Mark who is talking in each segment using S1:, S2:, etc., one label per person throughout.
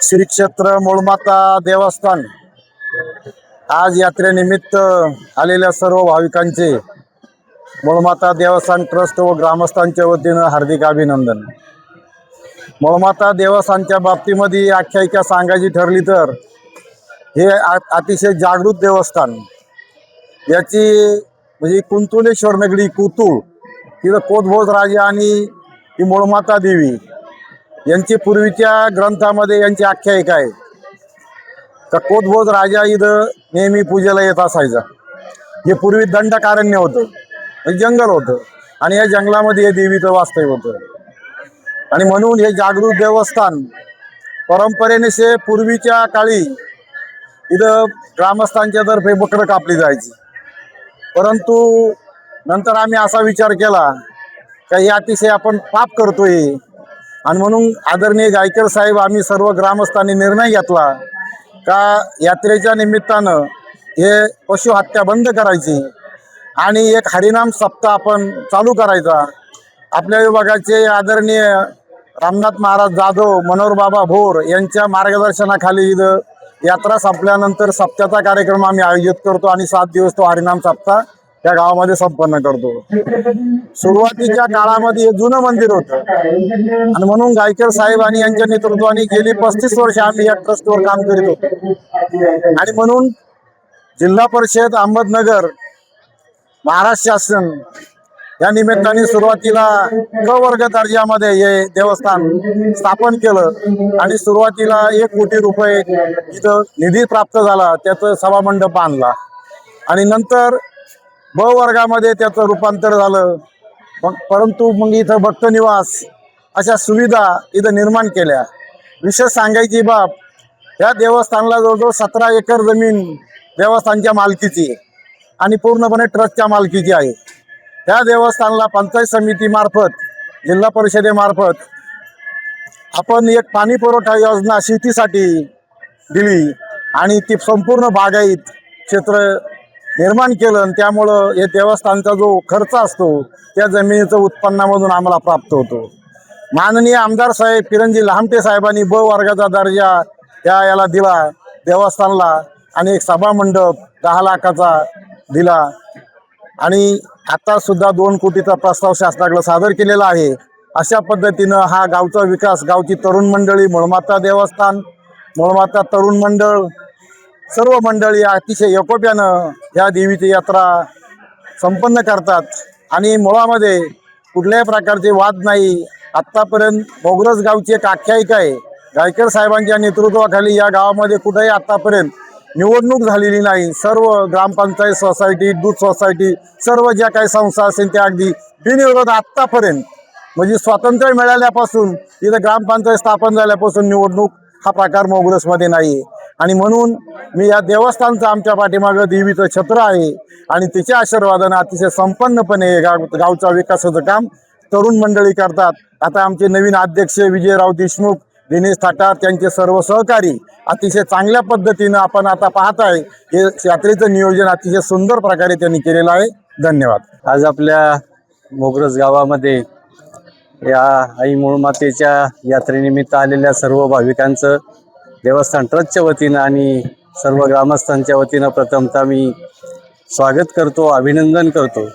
S1: श्री क्षेत्र मूळमाता देवस्थान आज यात्रेनिमित्त आलेल्या सर्व भाविकांचे मूळमाता देवस्थान ट्रस्ट व ग्रामस्थांच्या वतीनं हार्दिक अभिनंदन। मूळमाता देवस्थानच्या बाबतीमध्ये आख्यायिका सांगायची ठरली तर हे अतिशय जागृत देवस्थान। याची म्हणजे कुंतुलेश्वर नगरी कुतूळ, तिथं कोदभोज राजा आणि ही मूळमाता देवी यांची पूर्वीच्या ग्रंथामध्ये यांची आख्यायिका आहे का कोदभोज राजा इथं नेहमी पूजेला येत असायचा। हे पूर्वी दंडकारण्य होतं, जंगल होतं आणि या जंगलामध्ये हे देवीचं वास्तव्य होतं आणि म्हणून हे जागृत देवस्थान परंपरेने से पूर्वीच्या काळी इथं ग्रामस्थांच्या तर्फे बकरं कापली जायची। परंतु नंतर आम्ही असा विचार केला का हे अतिशय आपण पाप करतोय आणि म्हणून आदरणीय गायकर साहेब आम्ही सर्व ग्रामस्थांनी निर्णय घेतला का यात्रेच्या निमित्तानं हे पशु हत्या बंद करायची आणि एक हरिनाम सप्ताह आपण चालू करायचा। आपल्या विभागाचे आदरणीय रामनाथ महाराज जाधव, मनोहर बाबा भोर यांच्या मार्गदर्शनाखाली इथं यात्रा संपल्यानंतर सप्त्याचा कार्यक्रम आम्ही आयोजित करतो आणि 7 दिवस तो हरिनाम सप्ताह या गावामध्ये संपन्न करतो। सुरुवातीच्या काळामध्ये हे जुनं मंदिर होतं आणि म्हणून गायकर साहेब आणि यांच्या नेतृत्वाने गेली 35 वर्ष आम्ही या ट्रस्टवर काम करीत होतो आणि म्हणून जिल्हा परिषद अहमदनगर, महाराष्ट्र शासन या निमित्ताने सुरुवातीला क वर्ग दर्जामध्ये हे देवस्थान स्थापन केलं आणि सुरुवातीला 1 कोटी रुपये इथं निधी प्राप्त झाला, त्याचं सभामंडप बांधला आणि नंतर ब वर्गामध्ये त्याचं रूपांतर झालं। परंतु मग इथं भक्तनिवास अशा सुविधा इथं निर्माण केल्या। विशेष सांगायची बाब, या देवस्थानला जवळजवळ 17 एकर जमीन देवस्थानच्या मालकीची आणि पूर्णपणे ट्रस्टच्या मालकीची आहे। त्या देवस्थानला पंचायत समितीमार्फत, जिल्हा परिषदेमार्फत आपण एक पाणी पुरवठा योजना शेतीसाठी दिली आणि ती संपूर्ण बागायत क्षेत्र निर्माण केलं आणि त्यामुळं हे देवस्थानचा जो खर्च असतो त्या जमिनीचं उत्पन्नामधून आम्हाला प्राप्त होतो। माननीय आमदार साहेब किरणजी लहामटे साहेबांनी ब वर्गाचा दर्जा याला दिला देवस्थानला आणि एक सभामंडप 10 लाखाचा दिला आणि आता सुद्धा 2 कोटीचा प्रस्ताव शासनाकडे सादर केलेला आहे। अशा पद्धतीनं हा गावचा विकास, गावची तरुण मंडळी, मूळमाता देवस्थान, मूळमाता तरुण मंडळ, सर्व मंडळी अतिशय एकोप्यानं या देवीची यात्रा संपन्न करतात आणि मुळामध्ये कुठल्याही प्रकारचे वाद नाही। आत्तापर्यंत मोगरज गावची एक आख्यायिका आहे, गायकर साहेबांच्या नेतृत्वाखाली या गावामध्ये कुठेही आत्तापर्यंत निवडणूक झालेली नाही। सर्व ग्रामपंचायत, सोसायटी, दूध सोसायटी, सर्व ज्या काही संस्था असेल त्या अगदी बिनविरोध आत्तापर्यंत म्हणजे स्वातंत्र्य मिळाल्यापासून इथं ग्रामपंचायत स्थापन झाल्यापासून निवडणूक हा प्रकार मोगरजमध्ये नाही आणि म्हणून मी या देवस्थानचं आमच्या पाठीमागं देवीचं छत्र आहे आणि तिच्या आशीर्वादानं अतिशय संपन्नपणे गावचा विकासाचं काम तरुण मंडळी करतात। आता आमचे नवीन अध्यक्ष विजयराव देशमुख, दिनेश थाटार त्यांचे सर्व सहकारी अतिशय चांगल्या पद्धतीनं आपण आता पाहत आहे हे यात्रेचं नियोजन अतिशय सुंदर प्रकारे त्यांनी केलेलं आहे। धन्यवाद।
S2: आज आपल्या मोगरज गावामध्ये या आई मूळमातेच्या यात्रेनिमित्त आलेल्या सर्व भाविकांचं देवस्थान ट्रस्टच्या वतीनं आणि सर्व ग्रामस्थांच्या वतीनं प्रथमतः मी स्वागत करतो, अभिनंदन करतो।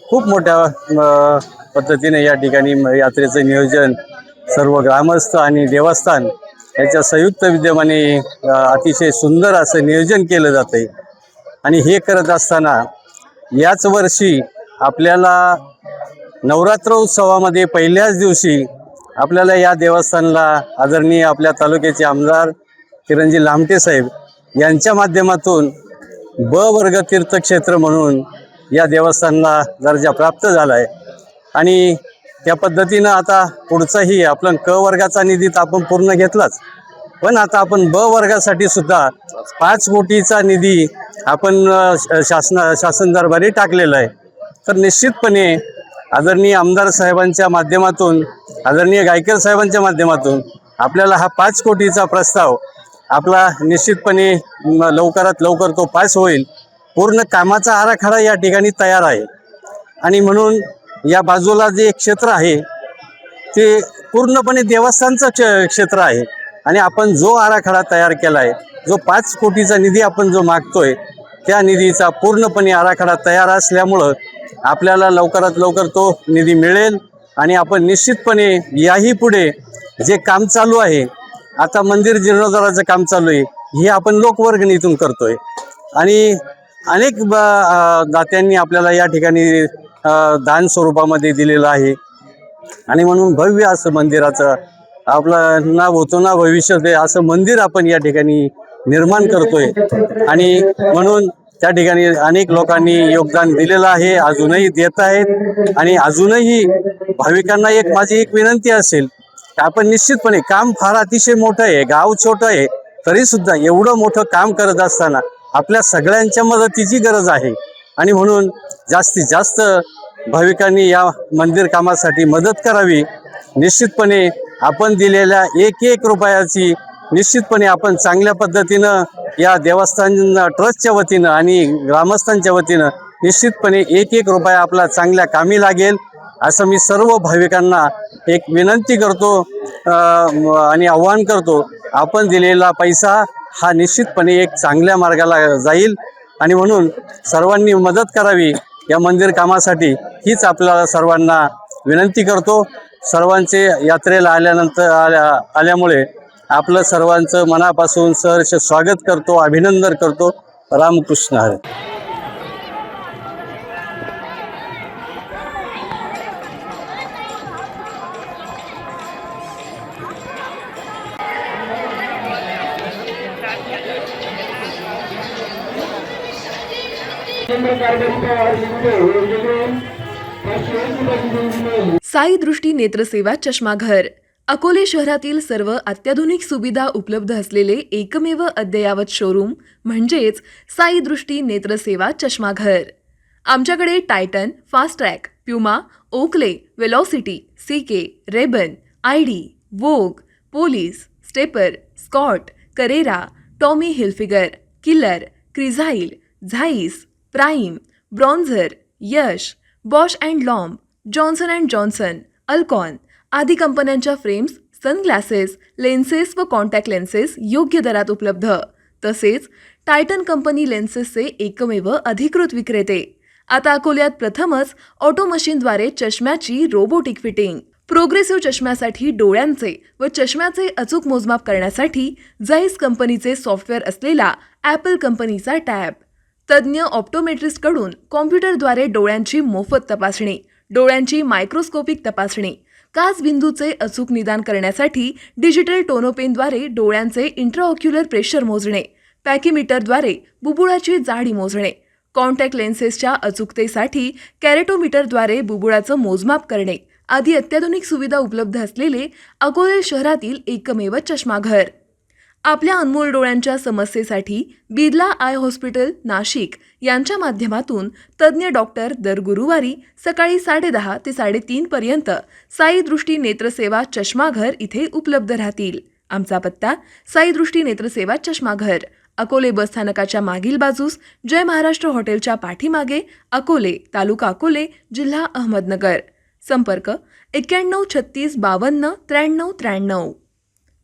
S2: खूप मोठ्या पद्धतीने या ठिकाणी यात्रेचं नियोजन सर्व ग्रामस्थ आणि देवस्थान याच्या संयुक्त विद्यमाने अतिशय सुंदर असं नियोजन केलं जातं आहे आणि हे करत असताना याच वर्षी आपल्याला नवरात्र उत्सवामध्ये पहिल्याच दिवशी आपल्याला या देवस्थानला आदरणीय आपल्या तालुक्याचे आमदार किरणजी लहामटे साहेब यांच्या माध्यमातून ब वर्ग तीर्थक्षेत्र म्हणून या देवस्थानला दर्जा प्राप्त झाला आहे आणि त्या पद्धतीनं आता पुढचाही आपण क वर्गाचा निधी आपण पूर्ण घेतलाच, पण आता आपण ब वर्गासाठी सुद्धा 5 कोटीचा निधी आपण शासन दरबारी टाकलेला आहे। तर निश्चितपणे आदरणीय आमदार साहेबांच्या माध्यमातून, आदरणीय गायकर साहेबांच्या माध्यमातून आपल्याला हा 5 कोटीचा प्रस्ताव आपला निश्चितपणे लवकरात लवकर तो पास होईल। पूर्ण कामाचा आराखडा या ठिकाणी तयार आहे आणि म्हणून या बाजूला जे क्षेत्र आहे ते पूर्णपणे देवस्थानचं क्षेत्र आहे आणि आपण जो आराखडा तयार केला आहे, जो 5 कोटीचा निधी आपण जो मागतोय, त्या निधीचा पूर्णपणे आराखडा तयार असल्यामुळं आपल्याला लवकरात लवकर तो निधी मिळेल आणि आपण निश्चितपणे याही पुढे जे काम चालू आहे, आता मंदिर जीर्णोद्धाराचं काम चालू आहे, हे आपण लोकवर्गणीतून करतोय आणि अनेक दात्यांनी आपल्याला या ठिकाणी दान स्वरूपामध्ये दिलेलं आहे आणि म्हणून भव्य असं मंदिराचं आपलं नाव होतो ना भविष्य ते असं मंदिर आपण या ठिकाणी निर्माण करतोय आणि म्हणून त्या ठिकाणी अनेक लोकांनी योगदान दिलेलं आहे, अजूनही देत आहेत आणि अजूनही भाविकांना माझी एक विनंती असेल की आपण निश्चितपणे काम फार अतिशय मोठं आहे, गाव छोटं आहे, तरी सुद्धा एवढं मोठं काम करत असताना आपल्या सगळ्यांच्या मदतीची गरज आहे आणि म्हणून जास्तीत जास्त भाविकांनी या मंदिर कामासाठी मदत करावी. निश्चितपणे आपण दिलेल्या एक रुपयाची निश्चितपणे आपण चांगल्या पद्धतीनं या देवस्थान ट्रस्टच्या वतीनं आणि ग्रामस्थांच्या वतीनं निश्चितपणे एक रुपया आपला चांगल्या कामी लागेल असं मी सर्व भाविकांना एक विनंती करतो आणि आव्हान करतो. आपण दिलेला पैसा हा निश्चितपणे एक चांगल्या मार्गाला जाईल आणि म्हणून सर्वांनी मदत करावी या मंदिर कामासाठी हीच आपल्याला सर्वांना विनंती करतो. सर्वांचे यात्रेला आल्यामुळे आपलं सर्वांचं मनापासून सहर्ष स्वागत करतो, अभिनंदन करतो. रामकृष्ण हरी.
S3: साई दृष्टी नेत्रसेवा चष्माघर अकोले शहरातील सर्व अत्याधुनिक सुविधा उपलब्ध असलेले एकमेव अद्ययावत शोरूम म्हणजेच साई दृष्टी नेत्रसेवा चष्माघर. आमच्याकडे Titan, Fast Track, Puma, Oakley, Velocity, CK, Rayban, ID, Vogue, Police, Stepper, Scott, Carrera, Tommy Hilfiger, Killer, Crizal, Zeiss, Prime, Bronzer, Yash, Bausch and Lomb, Johnson and Johnson, Alcon आदी कंपन्यांच्या फ्रेम्स, सनग्लासेस, लेन्सेस व contact lenses योग्य दरात उपलब्ध. तसेच Titan company लेन्सेसचे एकमेव अधिकृत विक्रेते. आता अकोल्यात प्रथमच ऑटो मशीनद्वारे चष्म्याची रोबोटिक फिटिंग. प्रोग्रेसिव्ह चष्म्यासाठी डोळ्यांचे व चष्म्याचे अचूक मोजमाप करण्यासाठी जाईस कंपनीचे सॉफ्टवेअर असलेला ॲपल कंपनीचा टॅब. तज्ज्ञ ऑप्टोमेट्रिस्टकडून कॉम्प्युटरद्वारे डोळ्यांची मोफत तपासणी, डोळ्यांची मायक्रोस्कोपिक तपासणी, काच बिंदूचे अचूक निदान करण्यासाठी डिजिटल टोनोपेनद्वारे डोळ्यांचे इंट्राऑक्युलर प्रेशर मोजणे, पॅकीमीटरद्वारे बुबुळाची जाडी मोजणे, कॉन्टॅक्ट लेन्सेसच्या अचूकतेसाठी कॅरेटोमीटरद्वारे बुबुळाचं मोजमाप करणे आदी अत्याधुनिक सुविधा उपलब्ध असलेले अकोले शहरातील एकमेव चष्माघर. आपल्या अनमोल डोळ्यांच्या समस्येसाठी बिर्ला आय हॉस्पिटल नाशिक यांच्या माध्यमातून तज्ज्ञ डॉक्टर दर गुरुवारी सकाळी 10:30 ते 3:30 पर्यंत साई दृष्टी नेत्रसेवा चष्माघर इथे उपलब्ध राहतील. आमचा पत्ता साई दृष्टी नेत्रसेवा चष्माघर, अकोले बस स्थानकाच्या मागील बाजूस, जय महाराष्ट्र हॉटेलच्या पाठीमागे, अकोले, तालुका अकोले, जिल्हा अहमदनगर. संपर्क 91 36 52 93 93.